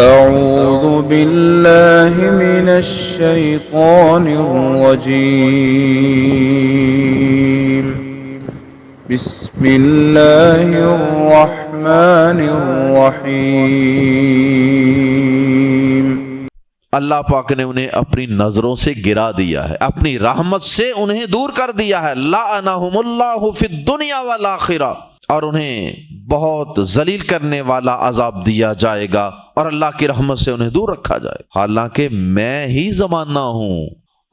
أعوذ بالله من الشيطان الرجيم. بسم الله الرحمن الرحيم. اللہ پاک نے انہیں اپنی نظروں سے گرا دیا ہے، اپنی رحمت سے انہیں دور کر دیا ہے. لعنہم اللہ فی الدنیا والآخرہ، اور انہیں بہت ذلیل کرنے والا عذاب دیا جائے گا اور اللہ کی رحمت سے انہیں دور رکھا جائے گا. حالانکہ میں ہی زمانہ ہوں،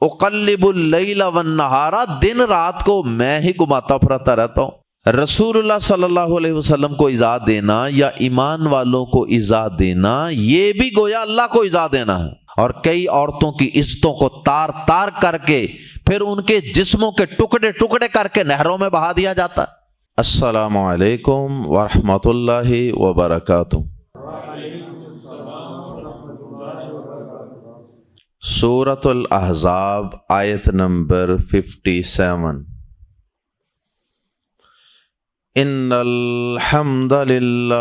اقلب اللیل والنہار، دن رات کو میں ہی گھماتا پھراتا رہتا ہوں. رسول اللہ صلی اللہ علیہ وسلم کو ایذا دینا یا ایمان والوں کو ایذا دینا، یہ بھی گویا اللہ کو ایذا دینا ہے. اور کئی عورتوں کی عزتوں کو تار تار کر کے پھر ان کے جسموں کے ٹکڑے ٹکڑے کر کے نہروں میں بہا دیا جاتا. السلام علیکم ورحمۃ اللہ وبرکاتہ. سورۃ الاحزاب آیت نمبر 57. ان الحمد للہ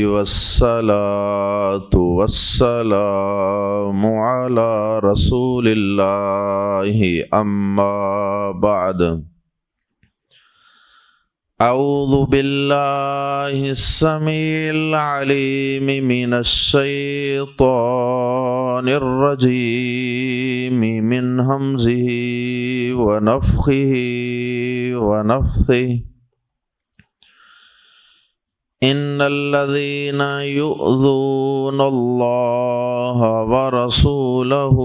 والصلاة والسلام علی رسول اللہ اما بعد. اعوذ باللہ السمیع العلیم من الشیطان الرجیم من ہمزہ ونفخہ ونفثہ. ان الذین یؤذون اللہ ورسولہ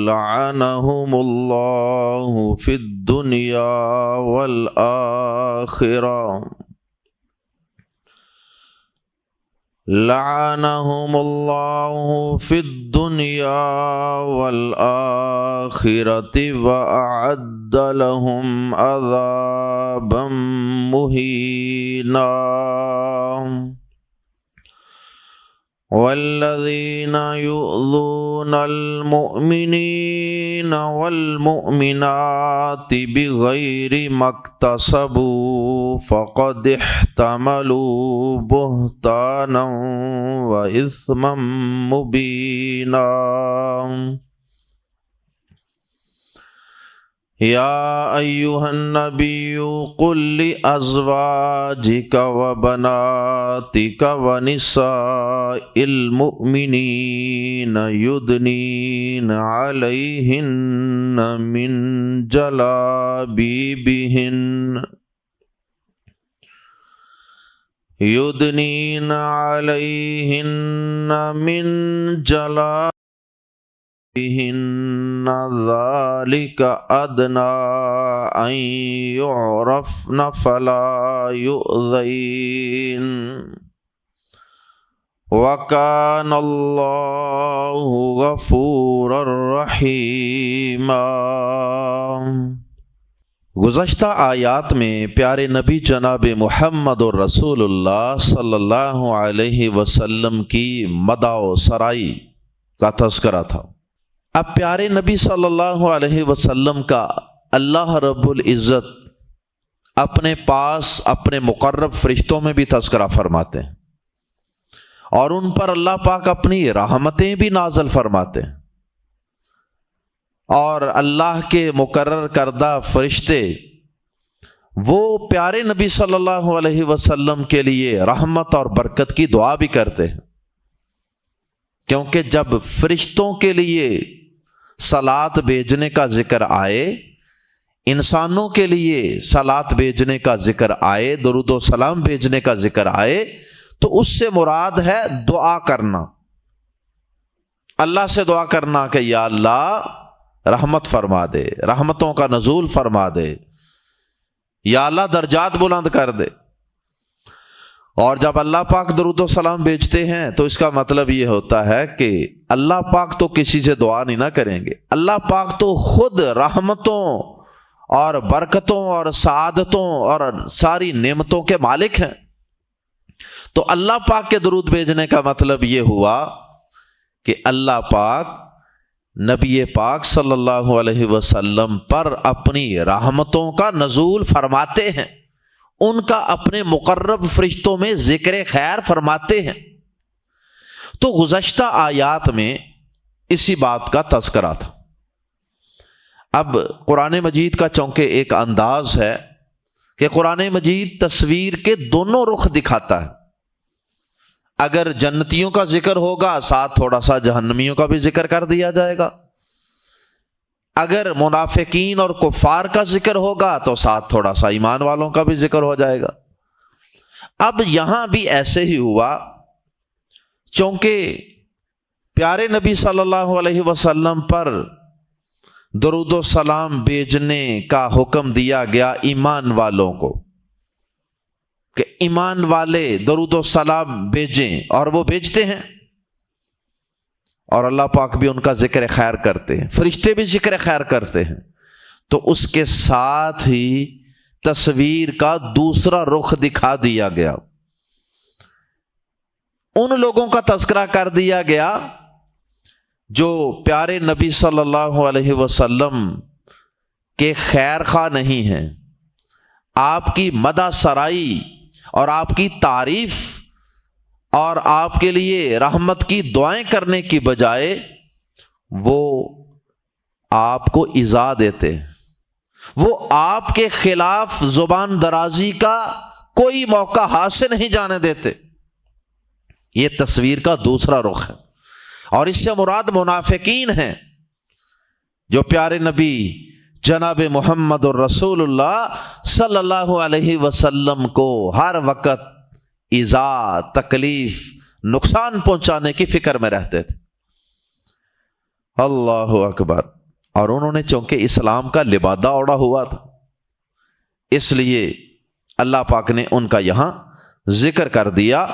لعنہم اللہ فی الدنیا والآخرہ لعنہم اللہ فی الدنیا والآخرۃ وأعد لهم عذابا مہینا. والذین یؤذون المؤمنین والمؤمنات بغیر ما اکتسبوا فقد احتملوا بہتانا واثما مبینا. یا ایہا النبی قل لأزواجک وبناتک ونساء المؤمنین یدنین علیہن من جلابیبہن یدنین علیہن من جلابیبہن ذلك أدنى أن يعرفن فلا يؤذين وكان الله غفورا رحيما. گزشتہ آیات میں پیارے نبی جناب محمد رسول اللہ صلی اللہ علیہ وسلم کی مدح و سرائی کا تذکرہ تھا. اب پیارے نبی صلی اللہ علیہ وسلم کا اللہ رب العزت اپنے پاس اپنے مقرب فرشتوں میں بھی تذکرہ فرماتے ہیں اور ان پر اللہ پاک اپنی رحمتیں بھی نازل فرماتے ہیں. اور اللہ کے مقرر کردہ فرشتے وہ پیارے نبی صلی اللہ علیہ وسلم کے لیے رحمت اور برکت کی دعا بھی کرتے ہیں، کیونکہ جب فرشتوں کے لیے صلات بھیجنے کا ذکر آئے، انسانوں کے لیے صلات بھیجنے کا ذکر آئے، درود و سلام بھیجنے کا ذکر آئے، تو اس سے مراد ہے دعا کرنا، اللہ سے دعا کرنا کہ یا اللہ رحمت فرما دے، رحمتوں کا نزول فرما دے، یا اللہ درجات بلند کر دے. اور جب اللہ پاک درود و سلام بھیجتے ہیں تو اس کا مطلب یہ ہوتا ہے کہ اللہ پاک تو کسی سے دعا نہیں نہ کریں گے، اللہ پاک تو خود رحمتوں اور برکتوں اور سعادتوں اور ساری نعمتوں کے مالک ہیں. تو اللہ پاک کے درود بھیجنے کا مطلب یہ ہوا کہ اللہ پاک نبی پاک صلی اللہ علیہ وسلم پر اپنی رحمتوں کا نزول فرماتے ہیں، ان کا اپنے مقرب فرشتوں میں ذکر خیر فرماتے ہیں. تو گزشتہ آیات میں اسی بات کا تذکرہ تھا۔ اب قرآن مجید کا چونکہ ایک انداز ہے کہ قرآن مجید تصویر کے دونوں رخ دکھاتا ہے۔ اگر جنتیوں کا ذکر ہوگا ساتھ تھوڑا سا جہنمیوں کا بھی ذکر کر دیا جائے گا، اگر منافقین اور کفار کا ذکر ہوگا تو ساتھ تھوڑا سا ایمان والوں کا بھی ذکر ہو جائے گا۔ اب یہاں بھی ایسے ہی ہوا، چونکہ پیارے نبی صلی اللہ علیہ وسلم پر درود و سلام بھیجنے کا حکم دیا گیا ایمان والوں کو، کہ ایمان والے درود و سلام بھیجیں، اور وہ بھیجتے ہیں، اور اللہ پاک بھی ان کا ذکر خیر کرتے ہیں، فرشتے بھی ذکر خیر کرتے ہیں۔ تو اس کے ساتھ ہی تصویر کا دوسرا رخ دکھا دیا گیا، ان لوگوں کا تذکرہ کر دیا گیا جو پیارے نبی صلی اللہ علیہ وسلم کے خیر خواہ نہیں ہیں، آپ کی مدح سرائی اور آپ کی تعریف اور آپ کے لیے رحمت کی دعائیں کرنے کی بجائے وہ آپ کو ایذا دیتے، وہ آپ کے خلاف زبان درازی کا کوئی موقع ہاتھ سے نہیں جانے دیتے۔ یہ تصویر کا دوسرا رخ ہے، اور اس سے مراد منافقین ہیں جو پیارے نبی جناب محمد الرسول اللہ صلی اللہ علیہ وسلم کو ہر وقت ایذا، تکلیف، نقصان پہنچانے کی فکر میں رہتے تھے۔ اللہ اکبر۔ اور انہوں نے چونکہ اسلام کا لبادہ اوڑھا ہوا تھا، اس لیے اللہ پاک نے ان کا یہاں ذکر کر دیا،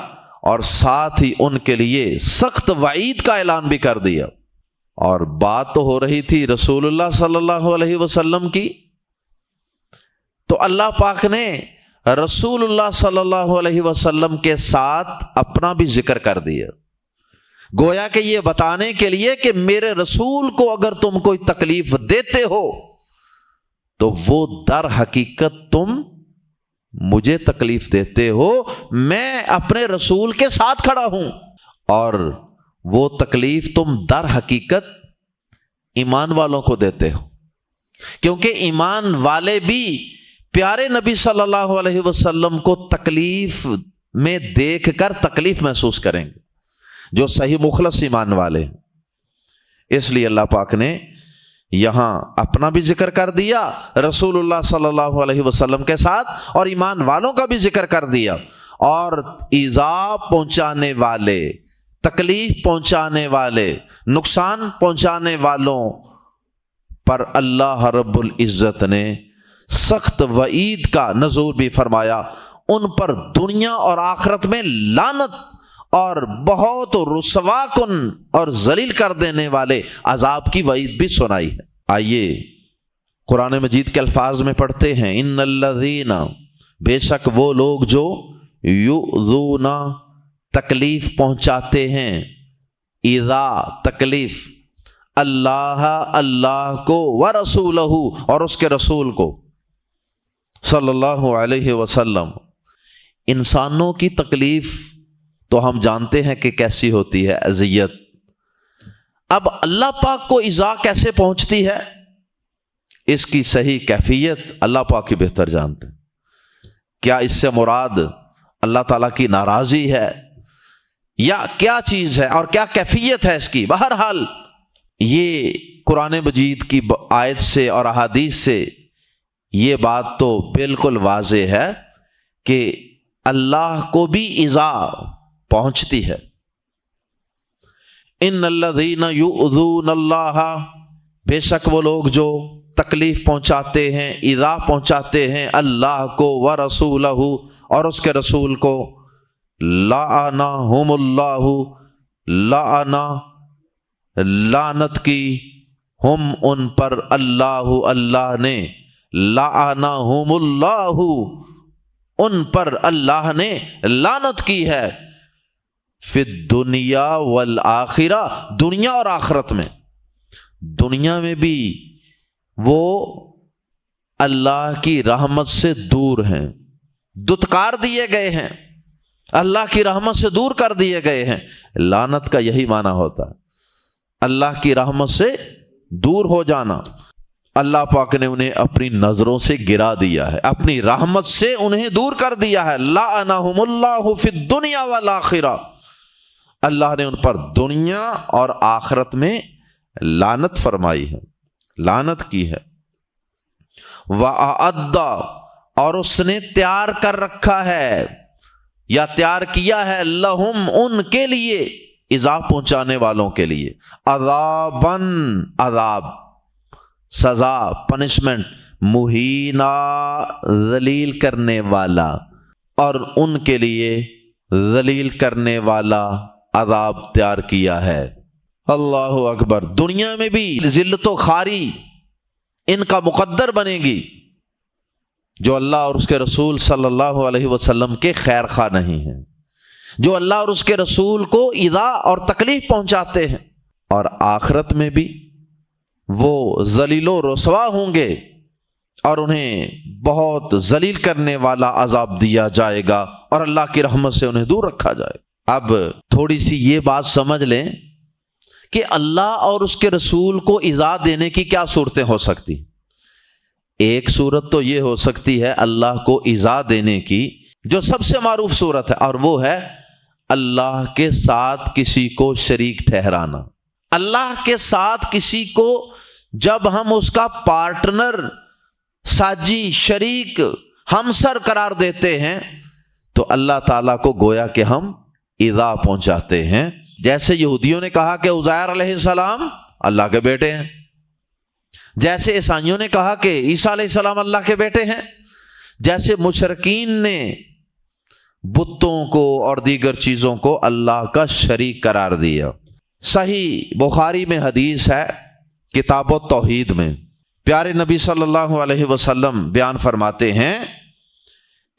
اور ساتھ ہی ان کے لیے سخت وعید کا اعلان بھی کر دیا۔ اور بات تو ہو رہی تھی رسول اللہ صلی اللہ علیہ وسلم کی، تو اللہ پاک نے رسول اللہ صلی اللہ علیہ وسلم کے ساتھ اپنا بھی ذکر کر دیا، گویا کہ یہ بتانے کے لیے کہ میرے رسول کو اگر تم کوئی تکلیف دیتے ہو تو وہ در حقیقت تم مجھے تکلیف دیتے ہو، میں اپنے رسول کے ساتھ کھڑا ہوں، اور وہ تکلیف تم در حقیقت ایمان والوں کو دیتے ہو، کیونکہ ایمان والے بھی پیارے نبی صلی اللہ علیہ وسلم کو تکلیف میں دیکھ کر تکلیف محسوس کریں گے، جو صحیح مخلص ایمان والے ہیں۔ اس لیے اللہ پاک نے یہاں اپنا بھی ذکر کر دیا رسول اللہ صلی اللہ علیہ وسلم کے ساتھ، اور ایمان والوں کا بھی ذکر کر دیا، اور ایذا پہنچانے والے، تکلیف پہنچانے والے، نقصان پہنچانے والوں پر اللہ رب العزت نے سخت وعید کا نزول بھی فرمایا، ان پر دنیا اور آخرت میں لعنت اور بہت رسوا کن اور ذلیل کر دینے والے عذاب کی وعید بھی سنائی ہے۔ آئیے قرآن مجید کے الفاظ میں پڑھتے ہیں، ان الذین، بے شک وہ لوگ جو یؤذون، تکلیف پہنچاتے ہیں، ایذا، تکلیف، اللہ، اللہ کو، ورسولہ، اور اس کے رسول کو صلی اللہ علیہ وسلم۔ انسانوں کی تکلیف تو ہم جانتے ہیں کہ کیسی ہوتی ہے، اذیت۔ اب اللہ پاک کو ایذا کیسے پہنچتی ہے، اس کی صحیح کیفیت اللہ پاک ہی بہتر جانتے ہیں۔ کیا اس سے مراد اللہ تعالیٰ کی ناراضی ہے، یا کیا چیز ہے اور کیا کیفیت ہے اس کی؟ بہرحال یہ قرآن مجید کی آیت سے اور احادیث سے یہ بات تو بالکل واضح ہے کہ اللہ کو بھی ایذا پہنچتی ہے۔ ان الذین یؤذون اللہ، بے شک وہ لوگ جو تکلیف پہنچاتے ہیں، ایذا پہنچاتے ہیں اللہ کو، ورسولہ، اور اس کے رسول کو، لعنہم اللہ، لعنا، لعنت کی، ہم ان پر، اللہ، اللہ نے، لعنہم اللہ، ان پر اللہ نے لعنت کی ہے، فی الدنیا والآخرہ، دنیا اور آخرت میں۔ دنیا میں بھی وہ اللہ کی رحمت سے دور ہیں، دتکار دیے گئے ہیں، اللہ کی رحمت سے دور کر دیے گئے ہیں۔ لعنت کا یہی معنی ہوتا ہے، اللہ کی رحمت سے دور ہو جانا۔ اللہ پاک نے انہیں اپنی نظروں سے گرا دیا ہے، اپنی رحمت سے انہیں دور کر دیا ہے۔ لعنہم اللہ فی الدنیا والآخرہ، اللہ نے ان پر دنیا اور آخرت میں لعنت فرمائی ہے، لعنت کی ہے۔ وَأَعَدَّ، اور اس نے تیار کر رکھا ہے یا تیار کیا ہے، لہم، ان کے لیے، ایذا پہنچانے والوں کے لیے، عذاباً، عذاب، سزا، پنشمنٹ، مہینا، ذلیل کرنے والا، اور ان کے لیے ذلیل کرنے والا عذاب تیار کیا ہے۔ اللہ اکبر۔ دنیا میں بھی ذلت و خواری ان کا مقدر بنے گی جو اللہ اور اس کے رسول صلی اللہ علیہ وسلم کے خیر خواہ نہیں ہیں، جو اللہ اور اس کے رسول کو ایذا اور تکلیف پہنچاتے ہیں، اور آخرت میں بھی وہ ذلیل و رسوا ہوں گے اور انہیں بہت ذلیل کرنے والا عذاب دیا جائے گا اور اللہ کی رحمت سے انہیں دور رکھا جائے گا۔ اب تھوڑی سی یہ بات سمجھ لیں کہ اللہ اور اس کے رسول کو ایذا دینے کی کیا صورتیں ہو سکتی۔ ایک صورت تو یہ ہو سکتی ہے اللہ کو ایذا دینے کی جو سب سے معروف صورت ہے، اور وہ ہے اللہ کے ساتھ کسی کو شریک ٹھہرانا۔ اللہ کے ساتھ کسی کو جب ہم اس کا پارٹنر، ساجی، شریک، ہمسر قرار دیتے ہیں تو اللہ تعالیٰ کو گویا کہ ہم ایذا پہنچاتے ہیں۔ جیسے یہودیوں نے کہا کہ عزیر علیہ السلام اللہ کے بیٹے ہیں، جیسے عیسائیوں نے کہا کہ عیسیٰ علیہ السلام اللہ کے بیٹے ہیں، جیسے مشرکین نے بتوں کو اور دیگر چیزوں کو اللہ کا شریک قرار دیا۔ صحیح بخاری میں حدیث ہے، کتاب التوحید میں، پیارے نبی صلی اللہ علیہ وسلم بیان فرماتے ہیں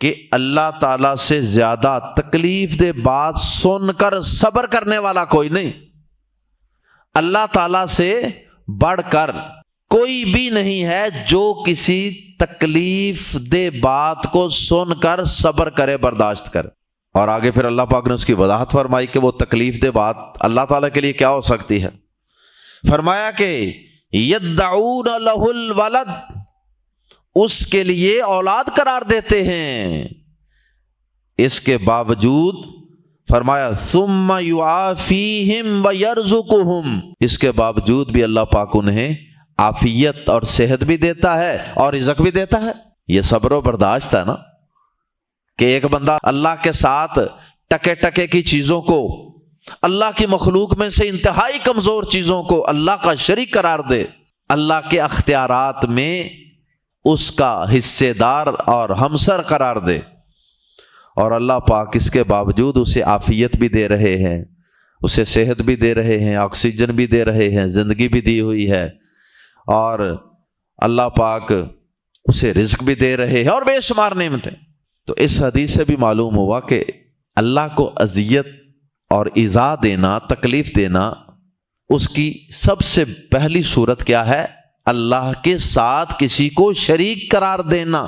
کہ اللہ تعالیٰ سے زیادہ تکلیف دہ بات سن کر صبر کرنے والا کوئی نہیں، اللہ تعالیٰ سے بڑھ کر کوئی بھی نہیں ہے جو کسی تکلیف دہ بات کو سن کر صبر کرے، برداشت کرے۔ اور آگے پھر اللہ پاک نے اس کی وضاحت فرمائی کہ وہ تکلیف دہ بات اللہ تعالیٰ کے لیے کیا ہو سکتی ہے۔ فرمایا کہ یدعون لہ الولد، اس کے لیے اولاد قرار دیتے ہیں، اس کے باوجود فرمایا ثم یعافیہم ویرزقہم، اس کے باوجود بھی اللہ پاک انہیں عافیت اور صحت بھی دیتا ہے اور رزق بھی دیتا ہے۔ یہ صبر و برداشت ہے نا، کہ ایک بندہ اللہ کے ساتھ ٹکے ٹکے کی چیزوں کو، اللہ کی مخلوق میں سے انتہائی کمزور چیزوں کو اللہ کا شریک قرار دے، اللہ کے اختیارات میں اس کا حصے دار اور ہمسر قرار دے، اور اللہ پاک اس کے باوجود اسے عافیت بھی دے رہے ہیں، اسے صحت بھی دے رہے ہیں، آکسیجن بھی دے رہے ہیں، زندگی بھی دی ہوئی ہے، اور اللہ پاک اسے رزق بھی دے رہے ہیں اور بے شمار نعمتیں۔ تو اس حدیث سے بھی معلوم ہوا کہ اللہ کو اذیت اور ایذا دینا، تکلیف دینا، اس کی سب سے پہلی صورت کیا ہے؟ اللہ کے ساتھ کسی کو شریک قرار دینا،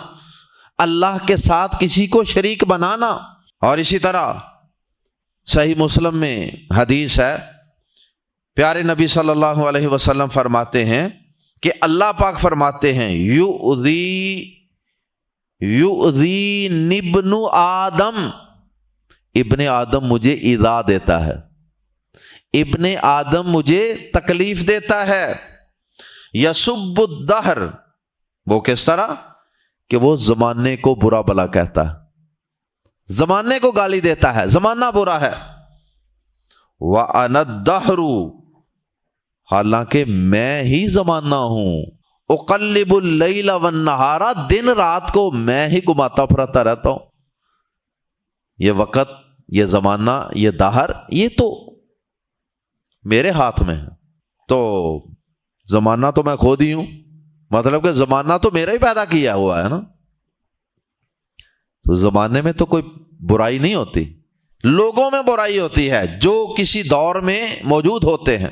اللہ کے ساتھ کسی کو شریک بنانا۔ اور اسی طرح صحیح مسلم میں حدیث ہے، پیارے نبی صلی اللہ علیہ وسلم فرماتے ہیں کہ اللہ پاک فرماتے ہیں یؤذینی ابن آدم، ابن آدم مجھے ایذا دیتا ہے، ابن آدم مجھے تکلیف دیتا ہے۔ یسب الدہر، وہ کس طرح کہ وہ زمانے کو برا بلا کہتا ہے، زمانے کو گالی دیتا ہے، زمانہ برا ہے۔ وَأَنَا الدَّهْرُ، حالانکہ میں ہی زمانہ ہوں۔ اقلب اللیل والنہار، دن رات کو میں ہی گھماتا پھراتا رہتا ہوں۔ یہ وقت، یہ زمانہ، یہ دہر، یہ تو میرے ہاتھ میں ہے۔ تو زمانہ تو میں خود ہی ہوں، مطلب کہ زمانہ تو میرا ہی پیدا کیا ہوا ہے نا۔ تو زمانے میں تو کوئی برائی نہیں ہوتی، لوگوں میں برائی ہوتی ہے جو کسی دور میں موجود ہوتے ہیں۔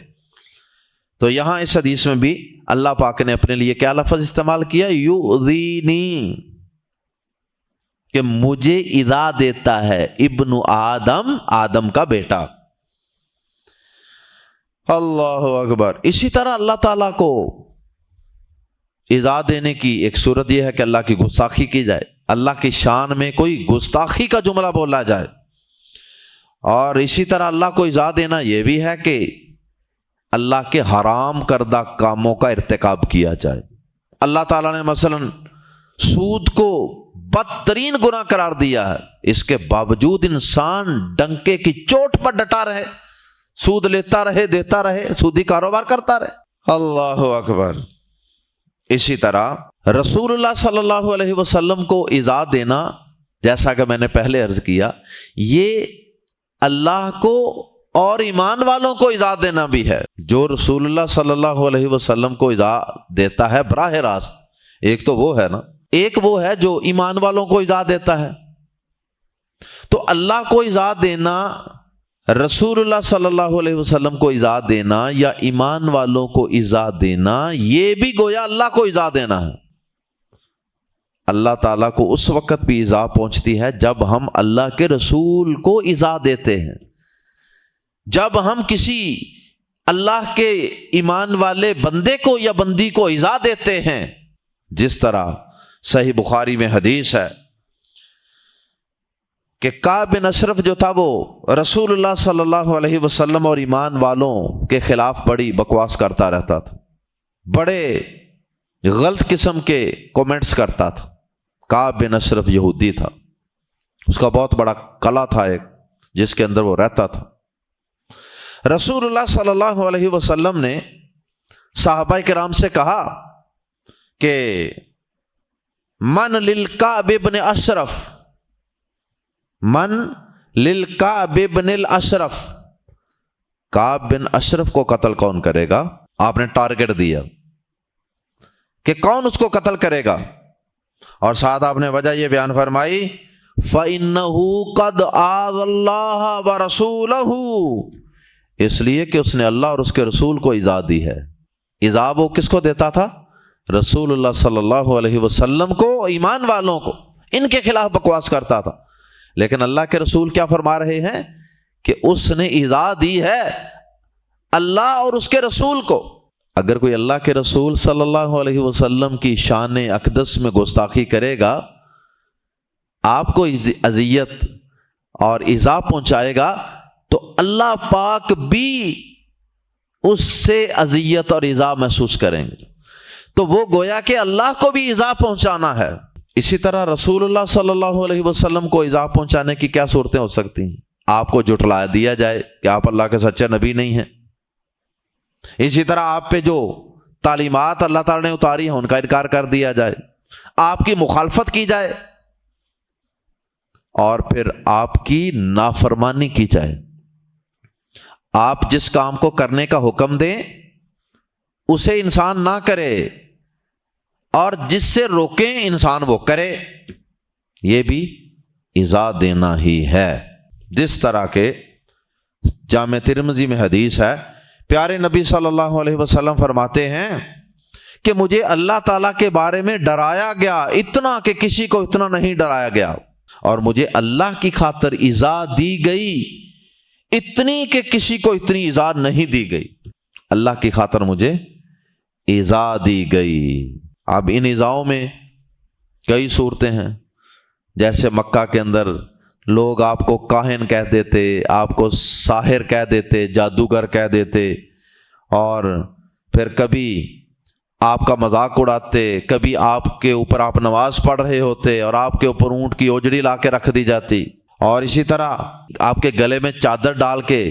تو یہاں اس حدیث میں بھی اللہ پاک نے اپنے لیے کیا لفظ استعمال کیا؟ یؤذینی، کہ مجھے اذا دیتا ہے ابن آدم، آدم کا بیٹا۔ اللہ اکبر۔ اسی طرح اللہ تعالیٰ کو اذا دینے کی ایک صورت یہ ہے کہ اللہ کی گستاخی کی جائے، اللہ کی شان میں کوئی گستاخی کا جملہ بولا جائے، اور اسی طرح اللہ کو اذا دینا یہ بھی ہے کہ اللہ کے حرام کردہ کاموں کا ارتکاب کیا جائے۔ اللہ تعالیٰ نے مثلا سود کو بدترین گناہ قرار دیا ہے، اس کے باوجود انسان ڈنکے کی چوٹ پر ڈٹا رہے، سود لیتا رہے، دیتا رہے، سودی کاروبار کرتا رہے۔ اللہ اکبر۔ اسی طرح رسول اللہ صلی اللہ علیہ وسلم کو اذا دینا، جیسا کہ میں نے پہلے عرض کیا، یہ اللہ کو اور ایمان والوں کو اذا دینا بھی ہے۔ جو رسول اللہ صلی اللہ علیہ وسلم کو اذا دیتا ہے براہ راست، ایک تو وہ ہے نا، ایک وہ ہے جو ایمان والوں کو اذا دیتا ہے۔ تو اللہ کو اذا دینا، رسول اللہ صلی اللہ علیہ وسلم کو اذا دینا یا ایمان والوں کو اذا دینا، یہ بھی گویا اللہ کو اذا دینا ہے۔ اللہ تعالیٰ کو اس وقت بھی اذا پہنچتی ہے جب ہم اللہ کے رسول کو اذا دیتے ہیں، جب ہم کسی اللہ کے ایمان والے بندے کو یا بندی کو اذا دیتے ہیں۔ جس طرح صحیح بخاری میں حدیث ہے کہ کعب بن اشرف جو تھا وہ رسول اللہ صلی اللہ علیہ وسلم اور ایمان والوں کے خلاف بڑی بکواس کرتا رہتا تھا، بڑے غلط قسم کے کومنٹس کرتا تھا۔ کعب بن اشرف یہودی تھا، اس کا بہت بڑا قلعہ تھا ایک جس کے اندر وہ رہتا تھا۔ رسول اللہ صلی اللہ علیہ وسلم نے صحابہ کرام سے کہا کہ من للکعب بن اشرف، من للکعب بن الاشرف، کعب بن اشرف کو قتل کون کرے گا؟ آپ نے ٹارگٹ دیا کہ کون اس کو قتل کرے گا، اور ساتھ آپ نے وجہ یہ بیان فرمائی فَإِنَّهُ قَدْ آذَى اللَّهَ وَرَسُولَهُ، اس لیے کہ اس نے اللہ اور اس کے رسول کو اذا دی ہے۔ اذا وہ کس کو دیتا تھا؟ رسول اللہ صلی اللہ علیہ وسلم کو، ایمان والوں کو، ان کے خلاف بکواس کرتا تھا۔ لیکن اللہ کے رسول کیا فرما رہے ہیں کہ اس نے اذا دی ہے اللہ اور اس کے رسول کو۔ اگر کوئی اللہ کے رسول صلی اللہ علیہ وسلم کی شان اقدس میں گستاخی کرے گا، آپ کو اذیت اور ایذا پہنچائے گا، تو اللہ پاک بھی اس سے اذیت اور ایذا محسوس کریں گے، تو وہ گویا کہ اللہ کو بھی ایذا پہنچانا ہے۔ اسی طرح رسول اللہ صلی اللہ علیہ وسلم کو ایذا پہنچانے کی کیا صورتیں ہو سکتی ہیں؟ آپ کو جھٹلا دیا جائے کہ آپ اللہ کے سچے نبی نہیں ہیں، اسی طرح آپ پہ جو تعلیمات اللہ تعالی نے اتاری ہیں ان کا انکار کر دیا جائے، آپ کی مخالفت کی جائے، اور پھر آپ کی نافرمانی کی جائے۔ آپ جس کام کو کرنے کا حکم دیں اسے انسان نہ کرے، اور جس سے روکیں انسان وہ کرے، یہ بھی ایذا دینا ہی ہے۔ جس طرح کے جامع ترمذی میں حدیث ہے، پیارے نبی صلی اللہ علیہ وسلم فرماتے ہیں کہ مجھے اللہ تعالیٰ کے بارے میں ڈرایا گیا اتنا کہ کسی کو اتنا نہیں ڈرایا گیا، اور مجھے اللہ کی خاطر ایذا دی گئی اتنی کہ کسی کو اتنی ایذا نہیں دی گئی۔ اللہ کی خاطر مجھے ایذا دی گئی۔ اب ان ایذاؤں میں کئی صورتیں ہیں، جیسے مکہ کے اندر لوگ آپ کو کاہن کہہ دیتے، آپ کو ساحر کہہ دیتے، جادوگر کہہ دیتے، اور پھر کبھی آپ کا مذاق اڑاتے، کبھی آپ کے اوپر آپ نماز پڑھ رہے ہوتے اور آپ کے اوپر اونٹ کی اوجڑی لا کے رکھ دی جاتی، اور اسی طرح آپ کے گلے میں چادر ڈال کے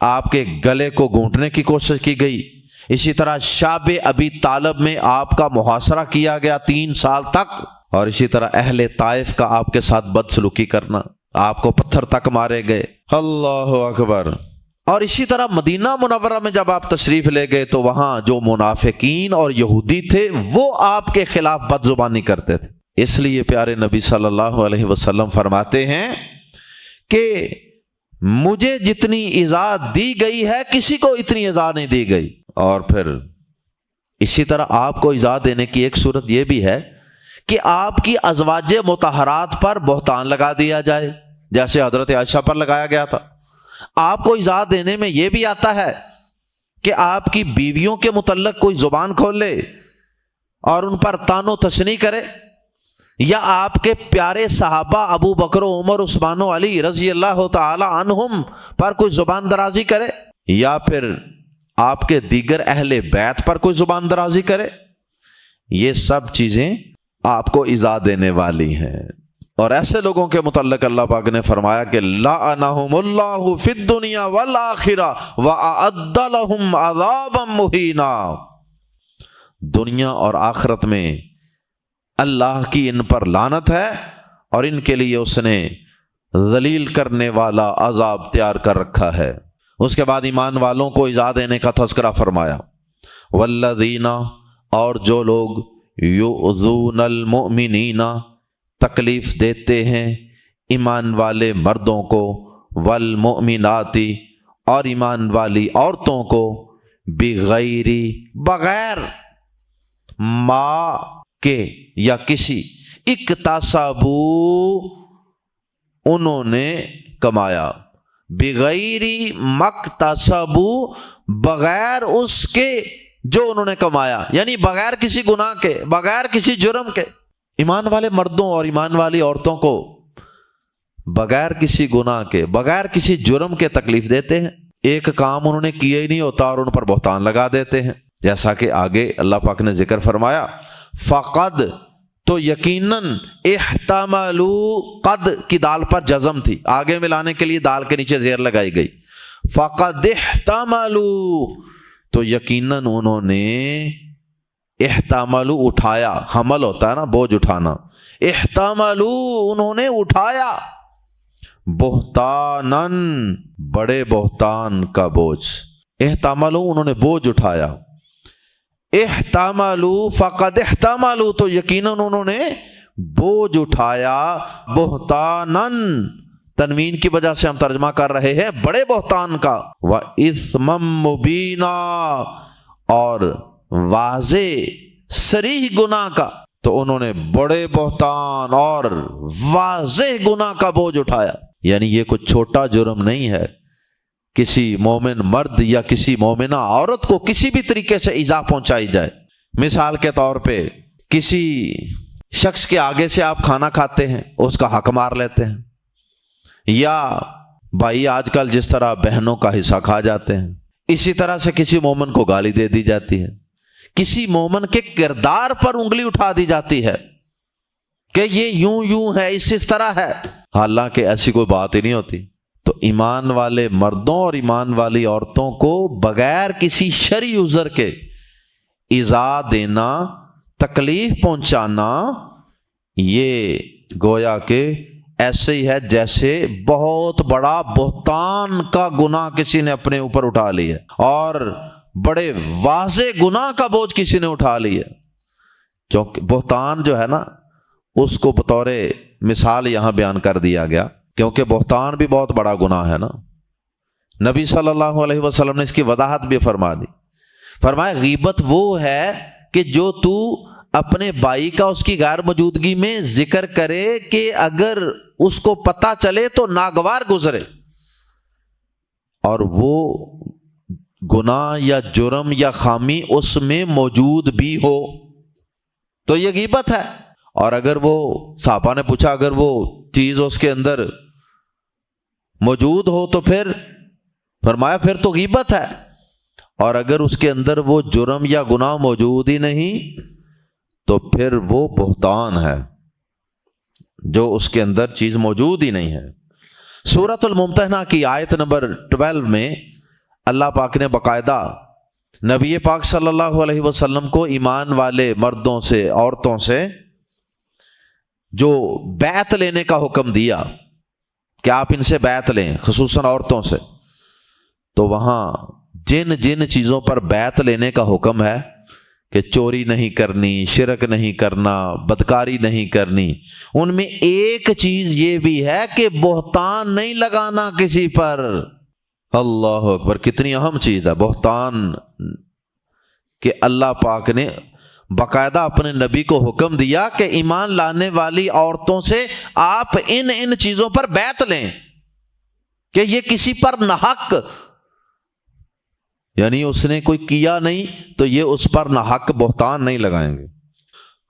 آپ کے گلے کو گھونٹنے کی کوشش کی گئی۔ اسی طرح شعب ابی طالب میں آپ کا محاصرہ کیا گیا 3 سال تک، اور اسی طرح اہل طائف کا آپ کے ساتھ بدسلوکی کرنا، آپ کو پتھر تک مارے گئے۔ اللہ اکبر۔ اور اسی طرح مدینہ منورہ میں جب آپ تشریف لے گئے تو وہاں جو منافقین اور یہودی تھے وہ آپ کے خلاف بد زبانی کرتے تھے۔ اس لیے پیارے نبی صلی اللہ علیہ وسلم فرماتے ہیں کہ مجھے جتنی ایذا دی گئی ہے کسی کو اتنی ایذا نہیں دی گئی۔ اور پھر اسی طرح آپ کو ایذا دینے کی ایک صورت یہ بھی ہے کہ آپ کی ازواج مطہرات پر بہتان لگا دیا جائے، جیسے حضرت عائشہ پر لگایا گیا تھا۔ آپ کو ایذا دینے میں یہ بھی آتا ہے کہ آپ کی بیویوں کے متعلق کوئی زبان کھول لے اور ان پر طعن و تشنیع کرے، یا آپ کے پیارے صحابہ ابو بکر و عمر عثمان و علی رضی اللہ تعالی عنہم پر کوئی زبان درازی کرے، یا پھر آپ کے دیگر اہل بیت پر کوئی زبان درازی کرے۔ یہ سب چیزیں آپ کو ایذا دینے والی ہیں، اور ایسے لوگوں کے متعلق اللہ پاک نے فرمایا کہ لعنہم اللہ فی الدنیا والآخرہ وأعد لہم عذابا مہینا، دنیا اور آخرت میں اللہ کی ان پر لعنت ہے اور ان کے لیے اس نے ذلیل کرنے والا عذاب تیار کر رکھا ہے۔ اس کے بعد ایمان والوں کو ایذا دینے کا تذکرہ فرمایا، والذین، اور جو لوگ یؤذون المؤمنین، تکلیف دیتے ہیں ایمان والے مردوں کو، والمؤمنات، اور ایمان والی عورتوں کو، بغیر، بغیر، ما کے یا کسی، اکتسبو، انہوں نے کمایا، بغیر مکتسبو، بغیر اس کے جو انہوں نے کمایا، یعنی بغیر کسی گناہ کے، بغیر کسی جرم کے۔ ایمان والے مردوں اور ایمان والی عورتوں کو بغیر کسی گناہ کے، بغیر کسی جرم کے تکلیف دیتے ہیں، ایک کام انہوں نے کیا ہی نہیں ہوتا اور ان پر بہتان لگا دیتے ہیں، جیسا کہ آگے اللہ پاک نے ذکر فرمایا، فقد، تو یقیناً، احتملوا، قد کی دال پر جزم تھی، آگے ملانے کے لیے دال کے نیچے زیر لگائی گئی، فقد احتملوا، تو یقیناً انہوں نے، احتملوا اٹھایا، حمل ہوتا ہے نا بوجھ اٹھانا، احتملوا انہوں نے اٹھایا، بہتانن، بڑے بہتان کا بوجھ، احتملوا انہوں نے بوجھ اٹھایا، احتملوا، فقد احتملوا، تو یقیناً انہوں نے بوجھ اٹھایا، بہتانن، تنوین کی وجہ سے ہم ترجمہ کر رہے ہیں بڑے بہتان کا، وَإِثْمًا مُبِينًا، اور واضح صریح گناہ کا، تو انہوں نے بڑے بہتان اور واضح گناہ کا بوجھ اٹھایا، یعنی یہ کوئی چھوٹا جرم نہیں ہے، کسی مومن مرد یا کسی مومنہ عورت کو کسی بھی طریقے سے ایذا پہنچائی جائے۔ مثال کے طور پہ کسی شخص کے آگے سے آپ کھانا کھاتے ہیں، اس کا حق مار لیتے ہیں، یا بھائی آج کل جس طرح بہنوں کا حصہ کھا جاتے ہیں، اسی طرح سے کسی مومن کو گالی دے دی جاتی ہے، کسی مومن کے کردار پر انگلی اٹھا دی جاتی ہے کہ یہ یوں ہے، اس طرح ہے، حالانکہ ایسی کوئی بات ہی نہیں ہوتی۔ تو ایمان والے مردوں اور ایمان والی عورتوں کو بغیر کسی شرعی عذر کے ایذا دینا، تکلیف پہنچانا، یہ گویا کہ ایسے ہی ہے جیسے بہت بڑا بہتان کا گناہ کسی نے اپنے اوپر اٹھا لیا اور بڑے واضح گناہ کا بوجھ کسی نے اٹھا لیا۔ چونکہ بہتان جو ہے نا، اس کو بطور مثال یہاں بیان کر دیا گیا، کیونکہ بہتان بھی بہت بڑا گناہ ہے نا۔ نبی صلی اللہ علیہ وسلم نے اس کی وضاحت بھی فرما دی، فرمایا غیبت وہ ہے کہ جو تو اپنے بھائی کا اس کی غیر موجودگی میں ذکر کرے کہ اگر اس کو پتہ چلے تو ناگوار گزرے، اور وہ گناہ یا جرم یا خامی اس میں موجود بھی ہو تو یہ غیبت ہے۔ اور اگر وہ، صحابہ نے پوچھا، اگر وہ چیز اس کے اندر موجود ہو تو پھر فرمایا پھر تو غیبت ہے، اور اگر اس کے اندر وہ جرم یا گناہ موجود ہی نہیں تو پھر وہ بہتان ہے، جو اس کے اندر چیز موجود ہی نہیں ہے۔ سورۃ الممتحنہ کی آیت نمبر 12 میں اللہ پاک نے باقاعدہ نبی پاک صلی اللہ علیہ وسلم کو ایمان والے مردوں سے، عورتوں سے جو بیعت لینے کا حکم دیا کہ آپ ان سے بیعت لیں، خصوصاً عورتوں سے، تو وہاں جن جن چیزوں پر بیعت لینے کا حکم ہے کہ چوری نہیں کرنی، شرک نہیں کرنا، بدکاری نہیں کرنی، ان میں ایک چیز یہ بھی ہے کہ بہتان نہیں لگانا کسی پر۔ اللہ اکبر، کتنی اہم چیز ہے بہتان، کہ اللہ پاک نے باقاعدہ اپنے نبی کو حکم دیا کہ ایمان لانے والی عورتوں سے آپ ان چیزوں پر بیعت لیں کہ یہ کسی پر ناحق، یعنی اس نے کوئی کیا نہیں تو یہ اس پر ناحق بہتان نہیں لگائیں گے۔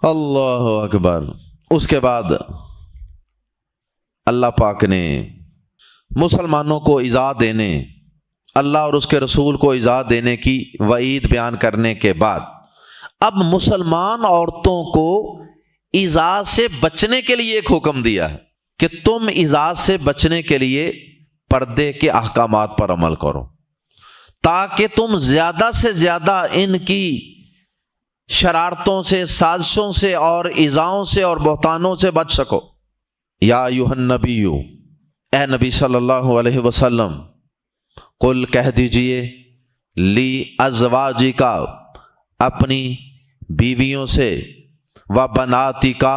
اللہ اکبر۔ اس کے بعد اللہ پاک نے مسلمانوں کو ایذا دینے، اللہ اور اس کے رسول کو ایذا دینے کی وعید بیان کرنے کے بعد اب مسلمان عورتوں کو ایذا سے بچنے کے لیے ایک حکم دیا ہے کہ تم ایذا سے بچنے کے لیے پردے کے احکامات پر عمل کرو تاکہ تم زیادہ سے زیادہ ان کی شرارتوں سے، سازشوں سے اور ایذاؤں سے اور بہتانوں سے بچ سکو۔ یا ایھا النبی، اے نبی صلی اللہ علیہ وسلم، قل کہہ دیجئے، لی ازواجکا، اپنی بیویوں سے، و بناتکا،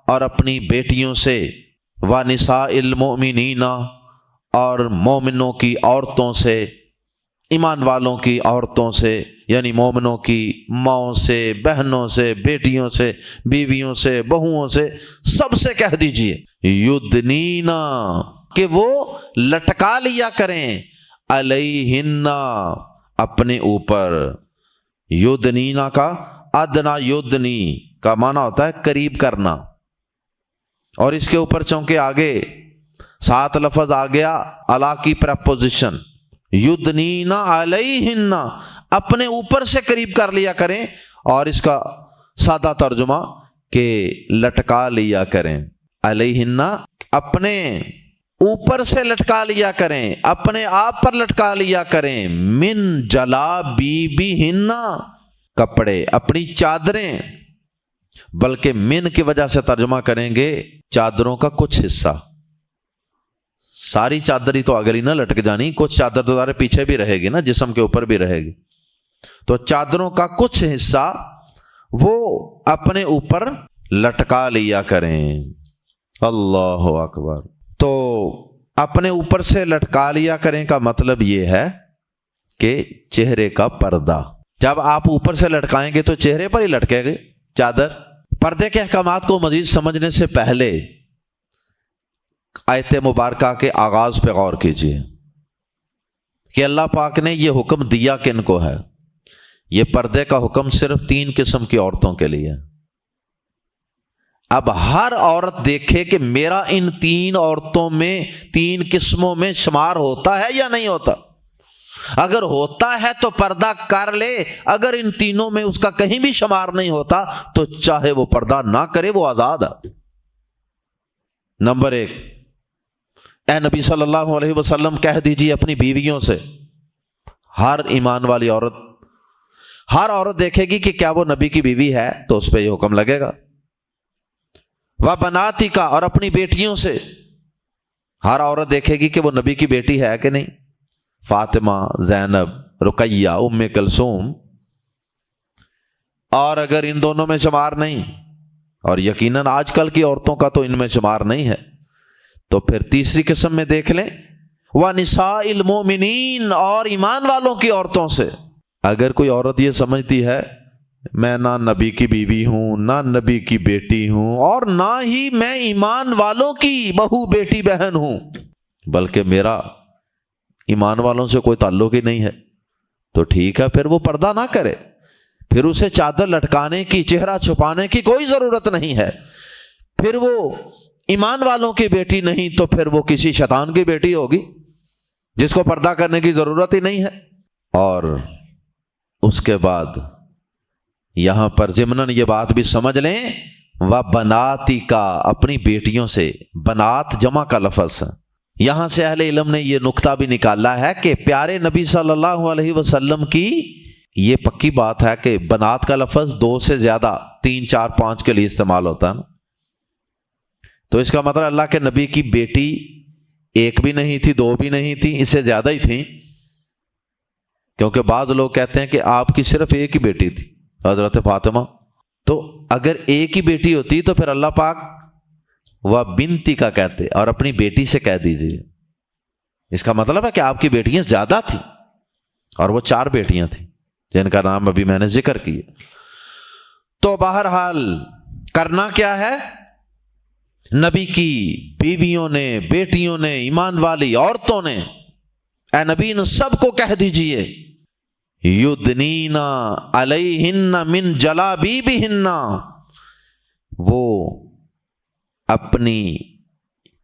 اور اپنی بیٹیوں سے، و نساء المؤمنین، اور مومنوں کی عورتوں سے، ایمان والوں کی عورتوں سے، یعنی مومنوں کی ماؤں سے، بہنوں سے، بیٹیوں سے، بیویوں سے، بہوؤں سے، سب سے کہہ دیجئے یدنینا، کہ وہ لٹکا لیا کریں، علیہن، اپنے اوپر۔ یدنینا کا ادنا یدنی کا معنی ہوتا ہے قریب کرنا، اور اس کے اوپر چونکہ آگے 7 لفظ آ گیا الا کی پریپوزیشن، یدنینا علیہن، اپنے اوپر سے قریب کر لیا کریں، اور اس کا سادہ ترجمہ کہ لٹکا لیا کریں، علیہن، اپنے اوپر سے لٹکا لیا کریں، اپنے آپ پر لٹکا لیا کریں، من جلابیبہن، کپڑے، اپنی چادریں، بلکہ من کی وجہ سے ترجمہ کریں گے چادروں کا کچھ حصہ، ساری چادر ہی تو اگر ہی نہ لٹک جانی، کچھ چادر تو تمہارے پیچھے بھی رہے گی نا، جسم کے اوپر بھی رہے گی، تو چادروں کا کچھ حصہ وہ اپنے اوپر لٹکا لیا کریں۔ اللہ اکبر۔ تو اپنے اوپر سے لٹکا لیا کریں کا مطلب یہ ہے کہ چہرے کا پردہ، جب آپ اوپر سے لٹکائیں گے تو چہرے پر ہی لٹکے گے چادر۔ پردے کے احکامات کو مزید سمجھنے سے پہلے آیت مبارکہ کے آغاز پہ غور کیجیے کہ اللہ پاک نے یہ حکم دیا کن کو ہے۔ یہ پردے کا حکم صرف 3 قسم کی عورتوں کے لیے ہے۔ اب ہر عورت دیکھے کہ میرا ان 3 عورتوں میں، 3 قسموں میں شمار ہوتا ہے یا نہیں ہوتا۔ اگر ہوتا ہے تو پردہ کر لے، اگر ان تینوں میں اس کا کہیں بھی شمار نہیں ہوتا تو چاہے وہ پردہ نہ کرے، وہ آزاد ہے۔ نمبر 1، اے نبی صلی اللہ علیہ وسلم کہہ دیجیے اپنی بیویوں سے، ہر ایمان والی عورت، ہر عورت دیکھے گی کہ کیا وہ نبی کی بیوی ہے تو اس پہ یہ حکم لگے گا۔ وَبَنَاتِكَ، اور اپنی بیٹیوں سے، ہر عورت دیکھے گی کہ وہ نبی کی بیٹی ہے کہ نہیں، فاطمہ، زینب، رقیہ، ام کلثوم، اور اگر ان دونوں میں شمار نہیں، اور یقیناً آج کل کی عورتوں کا تو ان میں شمار نہیں ہے، تو پھر تیسری قسم میں دیکھ لیں، وَنِسَاءِ الْمُؤْمِنِينَ، اور ایمان والوں کی عورتوں سے۔ اگر کوئی عورت یہ سمجھتی ہے میں نہ نبی کی بیوی ہوں، نہ نبی کی بیٹی ہوں، اور نہ ہی میں ایمان والوں کی بہو، بیٹی، بہن ہوں، بلکہ میرا ایمان والوں سے کوئی تعلق ہی نہیں ہے، تو ٹھیک ہے، پھر وہ پردہ نہ کرے، پھر اسے چادر لٹکانے کی، چہرہ چھپانے کی کوئی ضرورت نہیں ہے، پھر وہ ایمان والوں کی بیٹی نہیں تو پھر وہ کسی شیطان کی بیٹی ہوگی جس کو پردہ کرنے کی ضرورت ہی نہیں ہے۔ اور اس کے بعد یہاں پر ضمناً یہ بات بھی سمجھ لیں، وَبَنَاتِكَ، اپنی بیٹیوں سے، بنات جمع کا لفظ ہے۔ یہاں سے اہل علم نے یہ نقطہ بھی نکالا ہے کہ پیارے نبی صلی اللہ علیہ وسلم کی یہ پکی بات ہے کہ بنات کا لفظ 2 سے زیادہ، 3، 4، 5 کے لیے استعمال ہوتا ہے، تو اس کا مطلب اللہ کے نبی کی بیٹی 1 بھی نہیں تھی، 2 بھی نہیں تھی، اس سے زیادہ ہی تھیں، کیونکہ بعض لوگ کہتے ہیں کہ آپ کی صرف 1 ہی بیٹی تھی، حضرت فاطمہ، تو اگر 1 ہی بیٹی ہوتی تو پھر اللہ پاک وہ بنتی کا کہتے اور اپنی بیٹی سے کہہ دیجیے، اس کا مطلب ہے کہ آپ کی بیٹیاں زیادہ تھیں، اور وہ 4 بیٹیاں تھیں جن کا نام ابھی میں نے ذکر کیا۔ تو بہرحال کرنا کیا ہے؟ نبی کی بیویوں نے، بیٹیوں نے، ایمان والی عورتوں نے، اے نبی ان سب کو کہہ دیجئے یدنین علیہن من جلابیبہن، وہ اپنی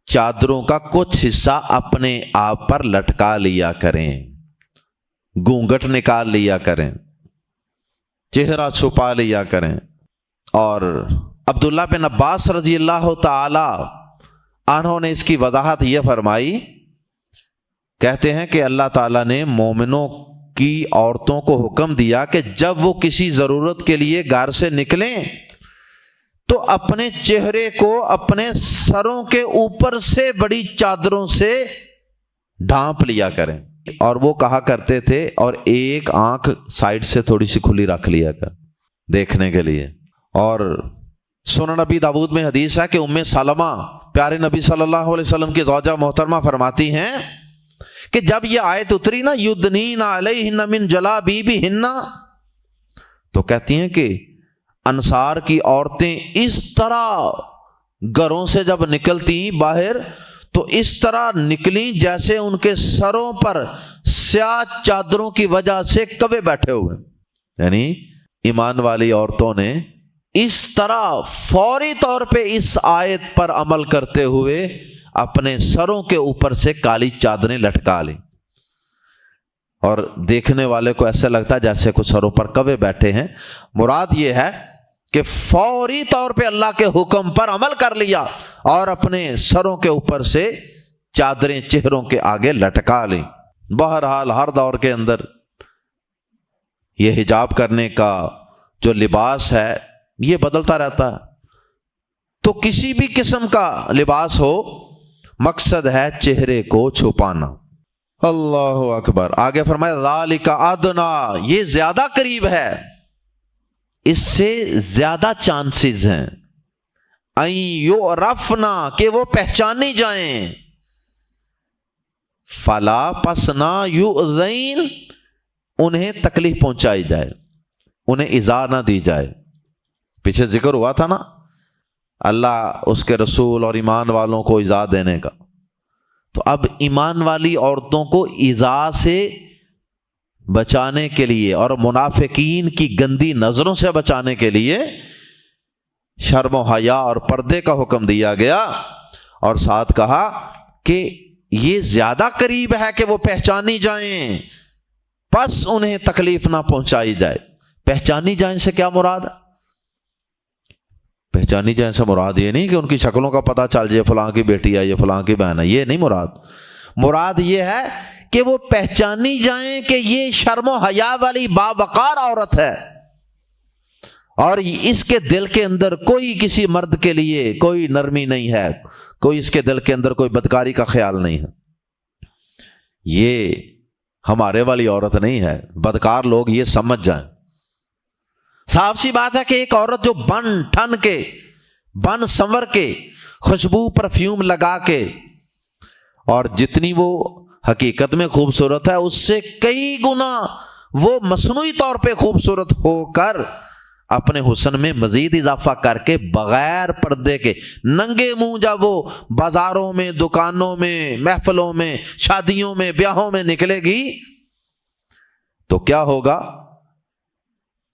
چادروں کا کچھ حصہ اپنے آپ پر لٹکا لیا کریں، گھونگھٹ نکال لیا کریں، چہرہ چھپا لیا کریں۔ اور عبداللہ بن عباس رضی اللہ تعالی عنہ نے اس کی وضاحت یہ فرمائی، کہتے ہیں کہ اللہ تعالیٰ نے مومنوں کی عورتوں کو حکم دیا کہ جب وہ کسی ضرورت کے لیے گھر سے نکلیں تو اپنے چہرے کو اپنے سروں کے اوپر سے بڑی چادروں سے ڈھانپ لیا کریں، اور وہ کہا کرتے تھے اور ایک آنکھ سائیڈ سے تھوڑی سی کھلی رکھ لیا کر دیکھنے کے لیے۔ اور سنن نبی داؤد میں حدیث ہے کہ ام سلمہ پیارے نبی صلی اللہ علیہ وسلم کی زوجہ محترمہ فرماتی ہیں کہ جب یہ آیت اتری نا یدنین علیہن من جلابیبہن، تو کہتی ہیں کہ انصار کی عورتیں اس طرح گھروں سے جب نکلتی باہر تو اس طرح نکلیں جیسے ان کے سروں پر سیاہ چادروں کی وجہ سے کوے بیٹھے ہوئے، یعنی ایمان والی عورتوں نے اس طرح فوری طور پہ اس آیت پر عمل کرتے ہوئے اپنے سروں کے اوپر سے کالی چادریں لٹکا لی، اور دیکھنے والے کو ایسا لگتا ہے جیسے کچھ سروں پر کوے بیٹھے ہیں۔ مراد یہ ہے کہ فوری طور پہ اللہ کے حکم پر عمل کر لیا اور اپنے سروں کے اوپر سے چادریں چہروں کے آگے لٹکا لی۔ بہرحال ہر دور کے اندر یہ حجاب کرنے کا جو لباس ہے یہ بدلتا رہتا ہے، تو کسی بھی قسم کا لباس ہو مقصد ہے چہرے کو چھپانا۔ اللہ اکبر۔ آگے فرمایا ذالک ادنی، یہ زیادہ قریب ہے، اس سے زیادہ چانسز ہیں، ان یعرفنا، کہ وہ پہچانی جائیں، فلا، پس نہ، یؤذین، انہیں تکلیف پہنچائی جائے، انہیں ایذا نہ دی جائے۔ پیچھے ذکر ہوا تھا نا اللہ اس کے رسول اور ایمان والوں کو ایذا دینے کا، تو اب ایمان والی عورتوں کو ایذا سے بچانے کے لیے اور منافقین کی گندی نظروں سے بچانے کے لیے شرم و حیا اور پردے کا حکم دیا گیا، اور ساتھ کہا کہ یہ زیادہ قریب ہے کہ وہ پہچانی جائیں، پس انہیں تکلیف نہ پہنچائی جائے۔ پہچانی جائیں سے کیا مراد ہے؟ پہچانی جائیں سے مراد یہ نہیں کہ ان کی شکلوں کا پتہ چل جائے فلاں کی بیٹی ہے یہ فلاں کی بہن ہے، یہ نہیں مراد۔ مراد یہ ہے کہ وہ پہچانی جائیں کہ یہ شرم و حیا والی باوقار عورت ہے، اور اس کے دل کے اندر کوئی کسی مرد کے لیے کوئی نرمی نہیں ہے، کوئی اس کے دل کے اندر کوئی بدکاری کا خیال نہیں ہے، یہ ہمارے والی عورت نہیں ہے۔ بدکار لوگ یہ سمجھ جائیں۔ صاف سی بات ہے کہ ایک عورت جو بن ٹھن کے، بن سنور کے، خوشبو پرفیوم لگا کے، اور جتنی وہ حقیقت میں خوبصورت ہے اس سے کئی گنا وہ مصنوعی طور پہ خوبصورت ہو کر اپنے حسن میں مزید اضافہ کر کے بغیر پردے کے ننگے منہ جب وہ بازاروں میں، دکانوں میں، محفلوں میں، شادیوں میں، بیاہوں میں نکلے گی تو کیا ہوگا؟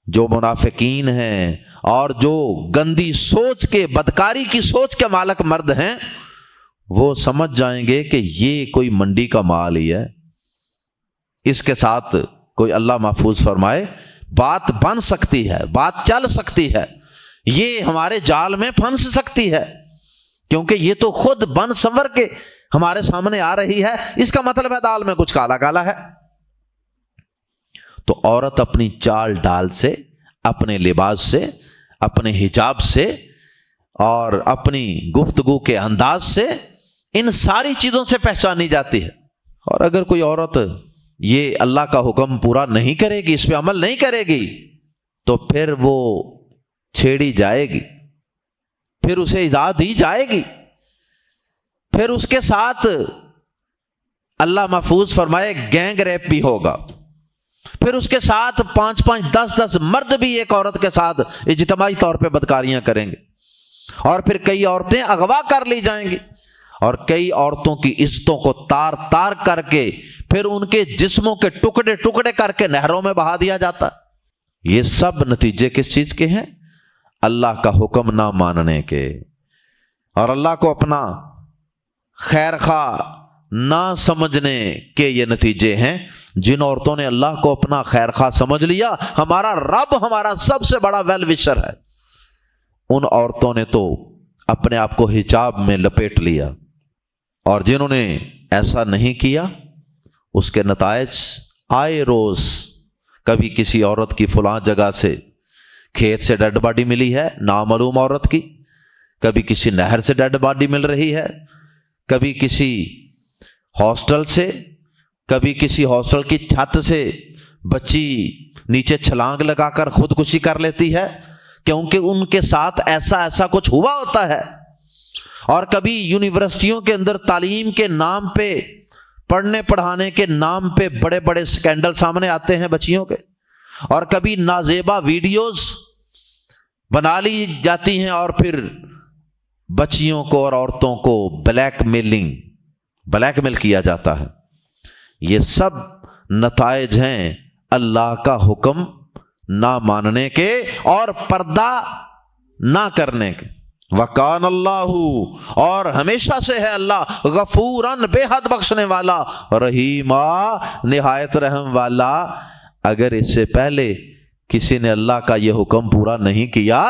جو منافقین ہیں اور جو گندی سوچ کے، بدکاری کی سوچ کے مالک مرد ہیں، وہ سمجھ جائیں گے کہ یہ کوئی منڈی کا مال ہی ہے، اس کے ساتھ کوئی اللہ محفوظ فرمائے بات بن سکتی ہے، بات چل سکتی ہے، یہ ہمارے جال میں پھنس سکتی ہے، کیونکہ یہ تو خود بن سنور کے ہمارے سامنے آ رہی ہے، اس کا مطلب ہے دال میں کچھ کالا کالا ہے۔ تو عورت اپنی چال ڈال سے، اپنے لباس سے، اپنے حجاب سے اور اپنی گفتگو کے انداز سے ان ساری چیزوں سے پہچانی جاتی ہے۔ اور اگر کوئی عورت یہ اللہ کا حکم پورا نہیں کرے گی، اس پہ عمل نہیں کرے گی، تو پھر وہ چھیڑی جائے گی، پھر اسے ایذا دی جائے گی، پھر اس کے ساتھ اللہ محفوظ فرمائے گینگ ریپ بھی ہوگا، پھر اس کے ساتھ 5-5 10-10 مرد بھی ایک عورت کے ساتھ اجتماعی طور پہ بدکاریاں کریں گے، اور پھر کئی عورتیں اغوا کر لی جائیں گی، اور کئی عورتوں کی عزتوں کو تار تار کر کے پھر ان کے جسموں کے ٹکڑے ٹکڑے کر کے نہروں میں بہا دیا جاتا۔ یہ سب نتیجے کس چیز کے ہیں؟ اللہ کا حکم نہ ماننے کے، اور اللہ کو اپنا خیر خواہ نہ سمجھنے کے یہ نتیجے ہیں۔ جن عورتوں نے اللہ کو اپنا خیر خواہ سمجھ لیا، ہمارا رب ہمارا سب سے بڑا ویل وشر ہے، ان عورتوں نے تو اپنے آپ کو حجاب میں لپیٹ لیا، اور جنہوں نے ایسا نہیں کیا اس کے نتائج آئے روز۔ کبھی کسی عورت کی فلاں جگہ سے کھیت سے ڈیڈ باڈی ملی ہے نامعلوم عورت کی، کبھی کسی نہر سے ڈیڈ باڈی مل رہی ہے، کبھی کسی ہاسٹل سے، کبھی کسی ہاسٹل کی چھت سے بچی نیچے چھلانگ لگا کر خودکشی کر لیتی ہے، کیونکہ ان کے ساتھ ایسا کچھ ہوا ہوتا ہے۔ اور کبھی یونیورسٹیوں کے اندر تعلیم کے نام پہ، پڑھنے پڑھانے کے نام پہ بڑے بڑے سکینڈل سامنے آتے ہیں بچیوں کے، اور کبھی نازیبا ویڈیوز بنا لی جاتی ہیں، اور پھر بچیوں کو اور عورتوں کو بلیک میل کیا جاتا ہے۔ یہ سب نتائج ہیں اللہ کا حکم نہ ماننے کے اور پردہ نہ کرنے کے۔ وَكَانَ اللَّهُ، اور ہمیشہ سے ہے اللہ، غفوراً، بے حد بخشنے والا، رحیما، نہایت رحم والا۔ اگر اس سے پہلے کسی نے اللہ کا یہ حکم پورا نہیں کیا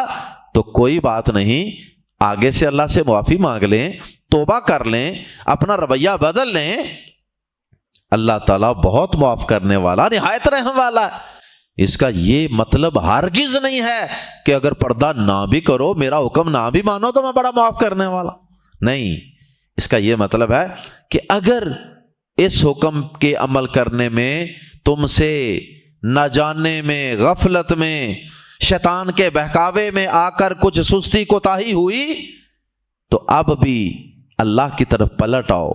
تو کوئی بات نہیں، آگے سے اللہ سے معافی مانگ لیں، توبہ کر لیں، اپنا رویہ بدل لیں، اللہ تعالیٰ بہت معاف کرنے والا، نہایت رحم والا ہے۔ اس کا یہ مطلب ہرگز نہیں ہے کہ اگر پردہ نہ بھی کرو، میرا حکم نہ بھی مانو تو میں بڑا معاف کرنے والا، نہیں۔ اس کا یہ مطلب ہے کہ اگر اس حکم کے عمل کرنے میں تم سے نہ جاننے میں، غفلت میں، شیطان کے بہکاوے میں آ کر کچھ سستی کوتاہی ہوئی تو اب بھی اللہ کی طرف پلٹ آؤ،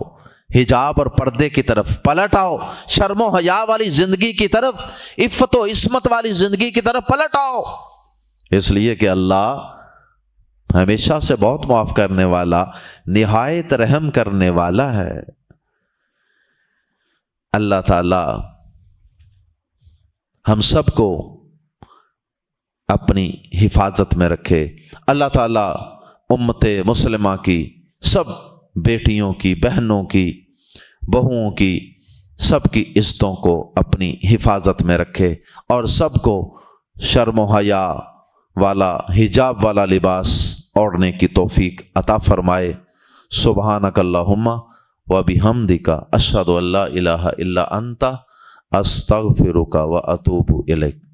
حجاب اور پردے کی طرف پلٹ آؤ، شرم و حیا والی زندگی کی طرف، عفت و عصمت والی زندگی کی طرف پلٹ آؤ، اس لیے کہ اللہ ہمیشہ سے بہت معاف کرنے والا، نہایت رحم کرنے والا ہے۔ اللہ تعالی ہم سب کو اپنی حفاظت میں رکھے۔ اللہ تعالی امت مسلمہ کی سب بیٹیوں کی، بہنوں کی، بہوؤں کی، سب کی عزتوں کو اپنی حفاظت میں رکھے، اور سب کو شرم و حیا والا، حجاب والا لباس اوڑھنے کی توفیق عطا فرمائے۔ سبحانک اللہم وبحمدک، اشہد ان لا الہ الا انت، استغفرک واتوب الیک۔